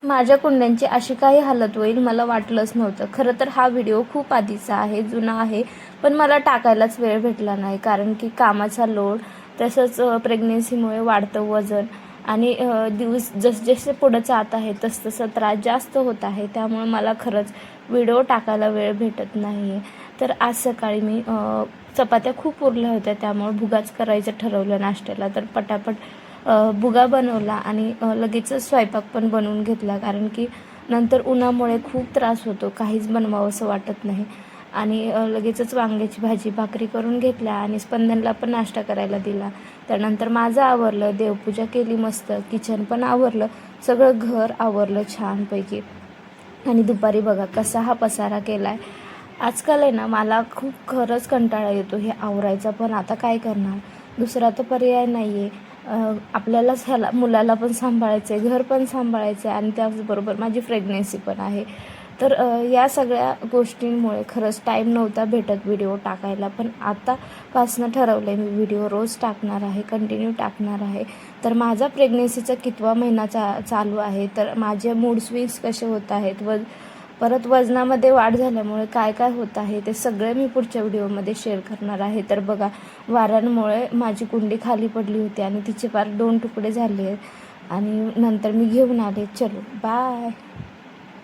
माझ्या कुंड्यांची अशी काही हालत होईल मला वाटलंच नव्हतं. खरं तर हा व्हिडिओ खूप आधीचा आहे, जुना आहे, पण मला टाकायलाच वेळ भेटला नाही. कारण की कामाचा लोड, तसंच प्रेग्नन्सीमुळे वाढतं वजन आणि दिवस जसजसे पुढं जात आहे तसतसं त्रास जास्त होत आहे. त्यामुळे मला खरंच व्हिडिओ टाकायला वेळ भेटत नाही आहे. तर आज सकाळी मी चपात्या खूप उरल्या होत्या, त्यामुळे भुगाच करायचं ठरवलं नाश्त्याला. तर पटापट भुगा बनवला आणि लगेचच स्वयंपाक पण बनवून घेतला. कारण की नंतर उन्हामुळे खूप त्रास होतो, काहीच बनवावंसं वाटत नाही. आणि लगेचच वांग्याची भाजी भाकरी करून घेतल्या आणि स्पंदनला पण नाश्ता करायला दिला. त्यानंतर माझं आवरलं, देवपूजा केली मस्त, किचन पण आवरलं, सगळं घर आवरलं छानपैकी. आणि दुपारी बघा कसा हा पसारा केला आहे. आजकाल आहे ना मला खूप खरंच कंटाळा येतो हे आवरायचा, पण आता काय करणार, दुसरा तर पर्याय नाही आहे. आपल्यालाच ह्याला मुलाला पण सांभाळायचं आहे, घर पण सांभाळायचं आहे आणि त्याचबरोबर माझी प्रेग्नेन्सी पण आहे. तर या सगळ्या गोष्टींमुळे खरंच टाईम नव्हता भेटत व्हिडिओ टाकायला. पण आतापासनं ठरवलं आहे मी व्हिडिओ रोज टाकणार आहे, कंटिन्यू टाकणार आहे. तर माझा प्रेग्नेन्सीचा कितवा महिना चालू आहे, तर माझे मूड स्विंग्स कसे होत आहेत, परत वजनामध्ये वाढ झाल्यामुळे काय काय होत आहे ते सगळे मी पुढच्या व्हिडिओमध्ये शेअर करणार आहे. तर बघा, वाऱ्यांमुळे माझी कुंडी खाली पडली होती आणि तिचे फार 2 तुकडे झाले आहेत आणि नंतर मी घेऊन आले. चलो बाय.